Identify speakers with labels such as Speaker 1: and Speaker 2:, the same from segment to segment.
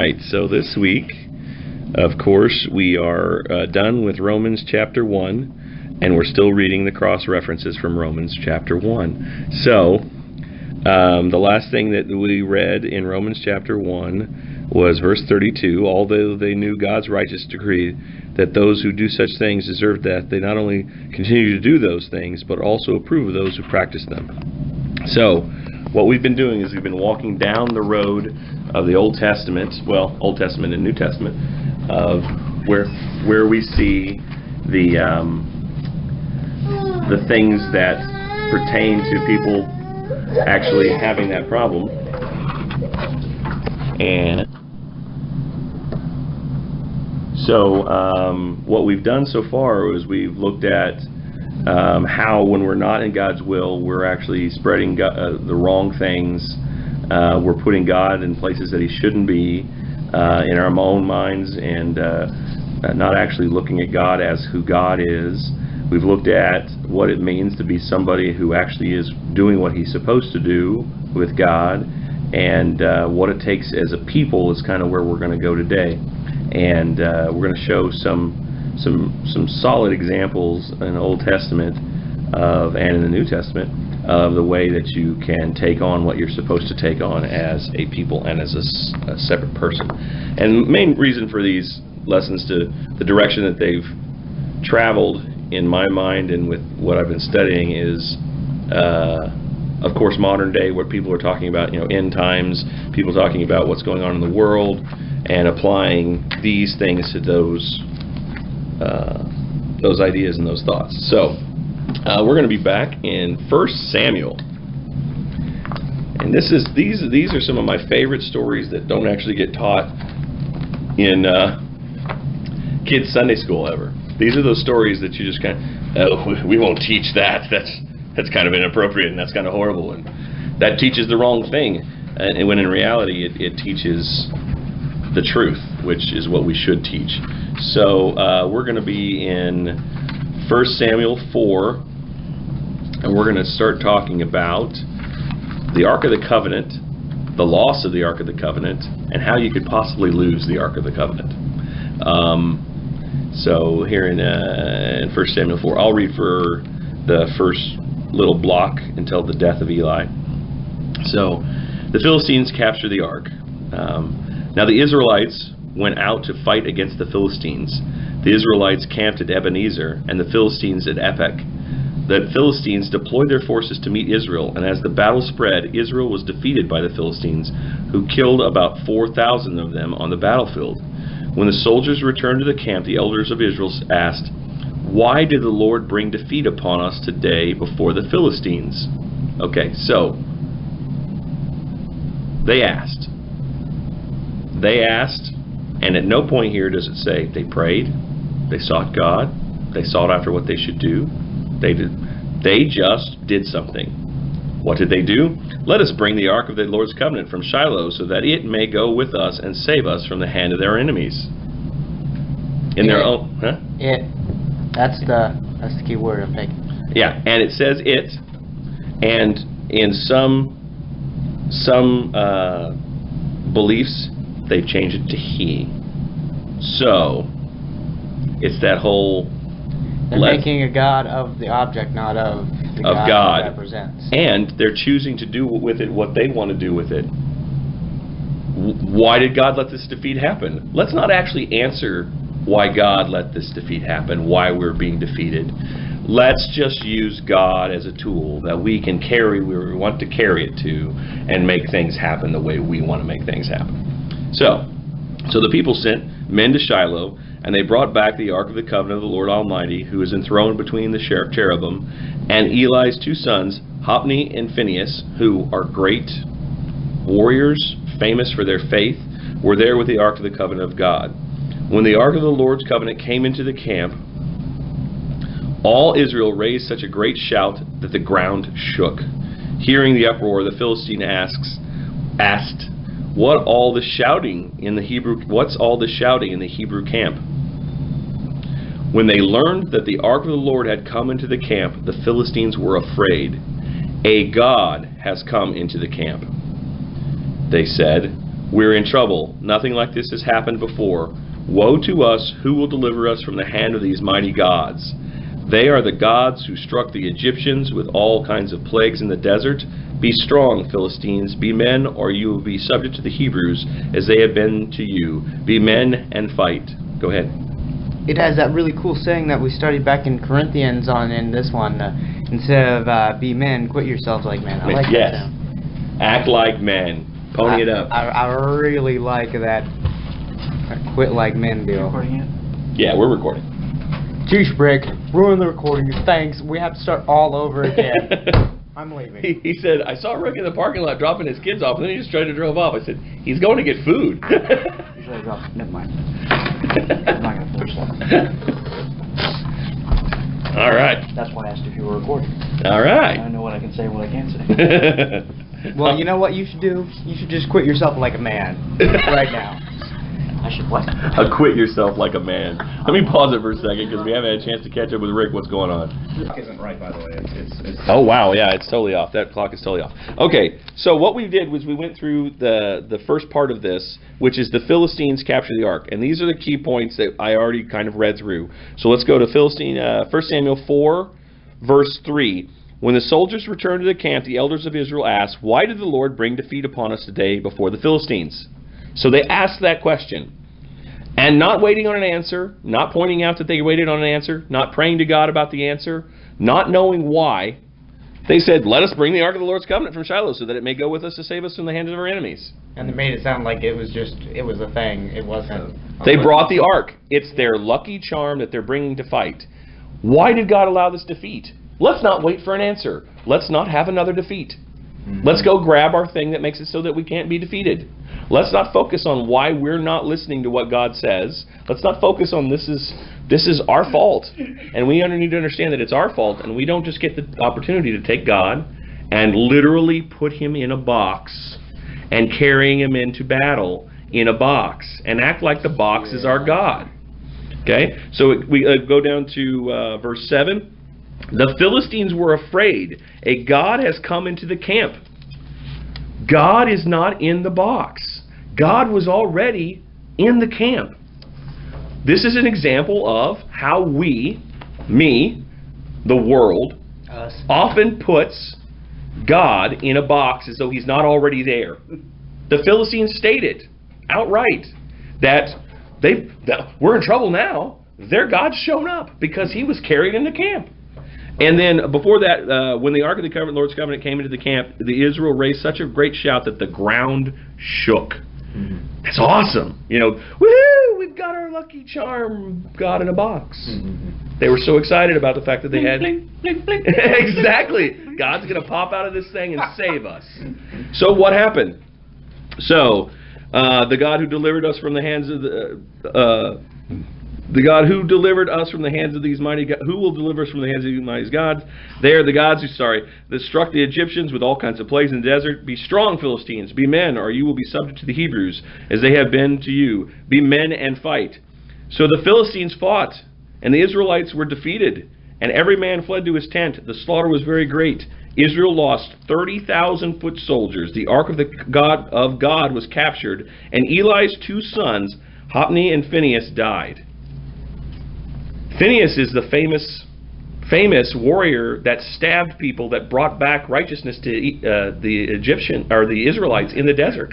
Speaker 1: right, so this week, of course, we are done with Romans chapter 1, and we're still reading the cross-references from Romans chapter 1. So, the last thing that we read in Romans chapter 1 was verse 32. Although they knew God's righteous decree that those who do such things deserve death, they not only continue to do those things, but also approve of those who practice them. So, what we've been doing is we've been walking down the road of the Old Testament, well, Old Testament and New Testament, of where we see the things that pertain to people actually having that problem. And so what we've done so far is we've looked at how when we're not in God's will, we're actually spreading the wrong things. We're putting God in places that He shouldn't be in our own minds, and not actually looking at God as who God is. We've looked at what it means to be somebody who actually is doing what he's supposed to do with God, and what it takes as a people is kind of where we're going to go today. And we're going to show some solid examples in the Old Testament and in the New Testament of the way that you can take on what you're supposed to take on as a people and as a separate person. And the main reason for these lessons, to the direction that they've traveled in my mind and with what I've been studying, is of course modern day, where people are talking about, end times, people talking about what's going on in the world, and applying these things to those ideas and those thoughts. So we're going to be back in 1 Samuel, and these are some of my favorite stories that don't actually get taught in kids' Sunday school ever. These are those stories that you just kind of, we won't teach that. That's kind of inappropriate, and that's kind of horrible, and that teaches the wrong thing. And when in reality, it teaches the truth, which is what we should teach. So we're going to be in 1 Samuel 4, and we're going to start talking about the Ark of the Covenant, the loss of the Ark of the Covenant, and how you could possibly lose the Ark of the Covenant. So here in 1 Samuel 4, I'll read for the first little block until the death of Eli. So the Philistines capture the Ark. Now the Israelites went out to fight against the Philistines. The Israelites camped at Ebenezer, and the Philistines at Ephek. The Philistines deployed their forces to meet Israel, and as the battle spread, Israel was defeated by the Philistines, who killed about 4,000 of them on the battlefield. When the soldiers returned to the camp, the elders of Israel asked, "Why did the Lord bring defeat upon us today before the Philistines?" Okay, so they asked, and at no point here does it say they prayed, they sought God, they sought after what they should do. They just did something. What did they do? "Let us bring the Ark of the Lord's covenant from Shiloh, so that it may go with us and save us from the hand of their enemies." In their own, huh?
Speaker 2: It. That's the key word I'm taking.
Speaker 1: Yeah, and it says it, and in some beliefs they've changed it to he. So it's that whole.
Speaker 2: They're making a god of the object, not of the God it represents.
Speaker 1: And they're choosing to do with it what they want to do with it. Why did God let this defeat happen? Let's not actually answer why God let this defeat happen, why we're being defeated. Let's just use God as a tool that we can carry where we want to carry it to, and make things happen the way we want to make things happen. So the people sent men to Shiloh, and they brought back the Ark of the Covenant of the Lord Almighty, who is enthroned between the cherubim, and Eli's two sons, Hophni and Phinehas, who are great warriors, famous for their faith, were there with the Ark of the Covenant of God. When the Ark of the Lord's Covenant came into the camp, all Israel raised such a great shout that the ground shook. Hearing the uproar, the Philistine asked, "What's all the shouting in the Hebrew camp?" When they learned that the Ark of the Lord had come into the camp, the Philistines were afraid. "A god has come into the camp," they said. We're in trouble. Nothing like this has happened before. Woe to us! Who will deliver us from the hand of these mighty gods? They are the gods who struck the Egyptians with all kinds of plagues in the desert. Be strong, Philistines. Be men, or you will be subject to the Hebrews, as they have been to you. Be men and fight. Go ahead.
Speaker 2: It has that really cool saying that we studied back in Corinthians in this one. Instead of be men, quit yourselves like men. I like that sound.
Speaker 1: Act like men. Pony it up.
Speaker 2: I really like that quit like men deal.
Speaker 3: Recording it?
Speaker 1: Yeah, we're recording.
Speaker 2: Juice break. Ruin the recording. Thanks. We have to start all over again. I'm leaving.
Speaker 1: He said, I saw Rick in the parking lot dropping his kids off, and then he just tried to drove off. I said, he's going to get food.
Speaker 3: He's ready to drop. Never mind. I'm not going to finish that.
Speaker 1: All right.
Speaker 3: That's why I asked if you were recording.
Speaker 1: All right.
Speaker 3: I know what I can say and what I can't say.
Speaker 2: Well, you know what you should do? You should just quit yourself like a man. Right now.
Speaker 3: I should what?
Speaker 1: Acquit yourself like a man. Let me pause it for a second because we haven't had a chance to catch up with Rick. What's going on?
Speaker 4: The clock isn't right, by the way. It's
Speaker 1: Oh, wow. Yeah, it's totally off. That clock is totally off. Okay, so what we did was we went through the first part of this, which is the Philistines capture the ark. And these are the key points that I already kind of read through. So let's go to 1 Samuel 4, verse 3. When the soldiers returned to the camp, the elders of Israel asked, why did the Lord bring defeat upon us today before the Philistines? So they asked that question. And not waiting on an answer, not pointing out that they waited on an answer, not praying to God about the answer, not knowing why, they said, let us bring the ark of the Lord's covenant from Shiloh so that it may go with us to save us from the hands of our enemies.
Speaker 2: And they made it sound like it was a thing. It wasn't.
Speaker 1: They brought the ark. It's their lucky charm that they're bringing to fight. Why did God allow this defeat? Let's not wait for an answer. Let's not have another defeat. Let's go grab our thing that makes it so that we can't be defeated. Let's not focus on why we're not listening to what God says. Let's not focus on this is our fault. And we need to understand that it's our fault, and we don't just get the opportunity to take God and literally put him in a box and carrying him into battle in a box and act like the box is our God. Okay? So we go down to verse 7. The Philistines were afraid. A God has come into the camp. God is not in the box. God was already in the camp. This is an example of how we, the world,
Speaker 2: Us.
Speaker 1: often puts God in a box as though he's not already there. The Philistines stated outright that we're in trouble now. Their God's shown up because he was carried into camp. And then before that, when the Ark of the Lord's Covenant came into the camp, the Israel raised such a great shout that the ground shook. Mm-hmm. That's awesome. You know, woohoo, we've got our lucky charm God in a box. Mm-hmm. They were so excited about the fact that they had... Blink, blink, blink. Exactly. God's going to pop out of this thing and save us. So what happened? So, the God who delivered us from the hands of the God who delivered us from the hands of these mighty gods, who will deliver us from the hands of these mighty gods? They are the gods that struck the Egyptians with all kinds of plagues in the desert. Be strong, Philistines. Be men, or you will be subject to the Hebrews, as they have been to you. Be men and fight. So the Philistines fought, and the Israelites were defeated, and every man fled to his tent. The slaughter was very great. Israel lost 30,000 foot soldiers. The ark of God was captured, and Eli's two sons, Hophni and Phinehas, died. Phinehas is the famous warrior that stabbed people, that brought back righteousness to the Israelites in the desert.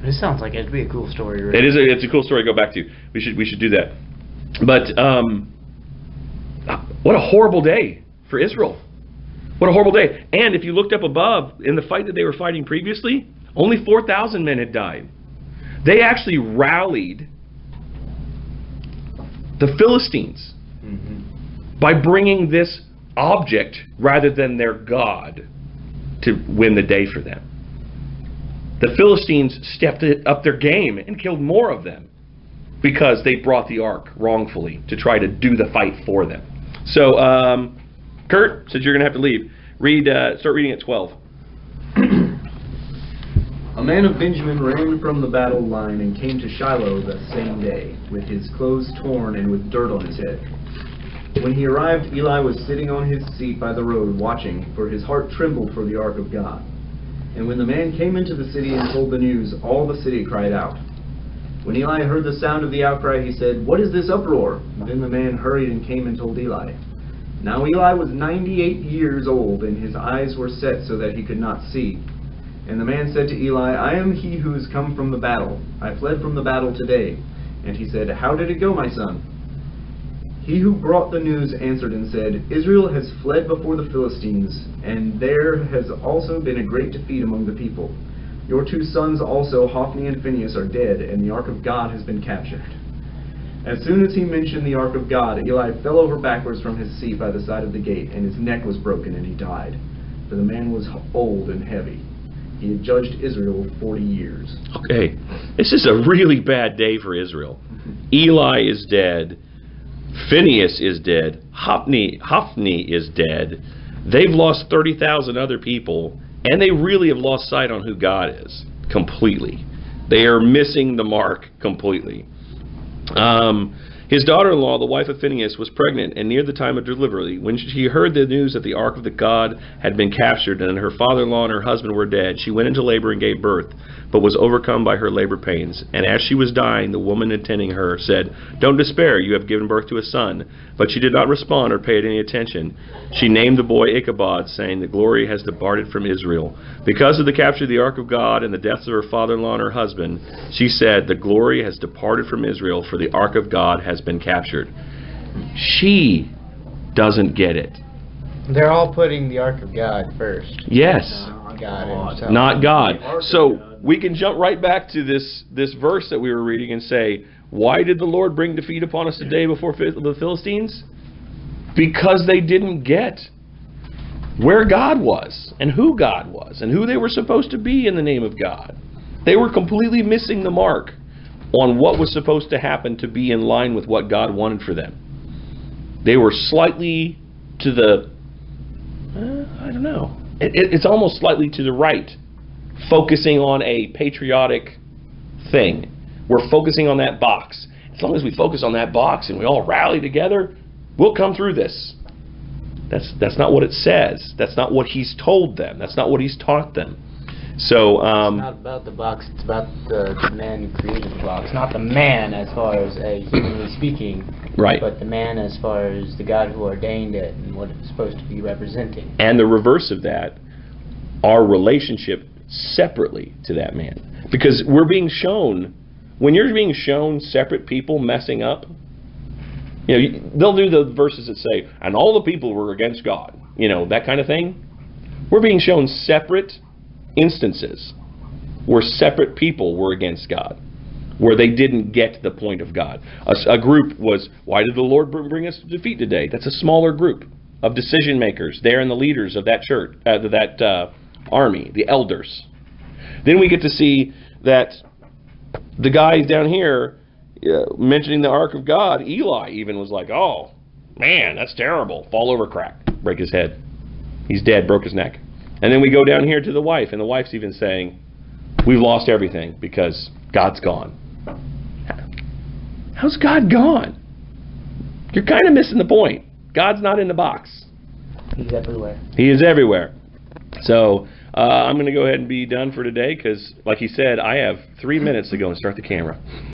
Speaker 2: This sounds like it'd be a cool story. Really.
Speaker 1: It's a cool story to go back to. We should do that. But what a horrible day for Israel. What a horrible day. And if you looked up above, in the fight that they were fighting previously, only 4,000 men had died. They actually rallied the Philistines by bringing this object rather than their God to win the day for them. The Philistines stepped up their game and killed more of them because they brought the ark wrongfully to try to do the fight for them. So, Kurt, since you're going to have to leave, start reading at 12.
Speaker 4: A man of Benjamin ran from the battle line and came to Shiloh the same day, with his clothes torn and with dirt on his head. When he arrived, Eli was sitting on his seat by the road watching, for his heart trembled for the ark of God. And when the man came into the city and told the news, all the city cried out. When Eli heard the sound of the outcry, he said, "What is this uproar?" Then the man hurried and came and told Eli. Now Eli was 98 years old, and his eyes were set so that he could not see. And the man said to Eli, "I am he who has come from the battle. I fled from the battle today." And he said, "How did it go, my son?" He who brought the news answered and said, "Israel has fled before the Philistines, and there has also been a great defeat among the people. Your 2 sons also, Hophni and Phinehas, are dead, and the ark of God has been captured." As soon as he mentioned the ark of God, Eli fell over backwards from his seat by the side of the gate, and his neck was broken, and he died. For the man was old and heavy. He had judged Israel 40 years.
Speaker 1: Okay, this is a really bad day for Israel. Eli is dead. Phinehas is dead. Hophni is dead. They've lost 30,000 other people, and they really have lost sight on who God is completely. They are missing the mark completely. His daughter-in-law, the wife of Phinehas, was pregnant and near the time of delivery. When she heard the news that the ark of the God had been captured and her father-in-law and her husband were dead, she went into labor and gave birth, but was overcome by her labor pains. And as she was dying, the woman attending her said, "Don't despair, you have given birth to a son." But she did not respond or pay any attention. She named the boy Ichabod, saying, "The glory has departed from Israel." Because of the capture of the ark of God and the deaths of her father-in-law and her husband, she said, "The glory has departed from Israel, for the ark of God has been captured." She doesn't get it.
Speaker 2: They're all putting the ark of God first.
Speaker 1: Yes.
Speaker 2: God himself.
Speaker 1: Not God. So we can jump right back to this verse that we were reading and say, why did the Lord bring defeat upon us today before the Philistines? Because they didn't get where God was and who God was and who they were supposed to be in the name of God. They were completely missing the mark on what was supposed to happen to be in line with what God wanted for them. They were slightly to the, I don't know, it's almost slightly to the right, focusing on a patriotic thing. We're focusing on that box. As long as we focus on that box and we all rally together, we'll come through this. That's not what it says. That's not what he's told them. That's not what he's taught them. So
Speaker 2: it's not about the box. It's about the man who created the box. Not the man as far as humanly speaking,
Speaker 1: right?
Speaker 2: But the man as far as the God who ordained it and what it's supposed to be representing.
Speaker 1: And the reverse of that, our relationship separately to that man, because we're being shown. When you're being shown separate people messing up, you know, they'll do the verses that say, "And all the people were against God," you know, that kind of thing. We're being shown separate instances where separate people were against God, where they didn't get the point of God. A group was, why did the Lord bring us to defeat today? That's a smaller group of decision makers there and the leaders of that church, that army, the elders. Then we get to see that the guy down here mentioning the ark of God, Eli even was like, "Oh man, that's terrible." Fall over, crack, break his head. He's dead, broke his neck. And then we go down here to the wife, and the wife's even saying, "We've lost everything because God's gone." How's God gone? You're kind of missing the point. God's not in the box.
Speaker 2: He's everywhere.
Speaker 1: He is everywhere. So I'm going to go ahead and be done for today because, like he said, I have 3 minutes to go and start the camera.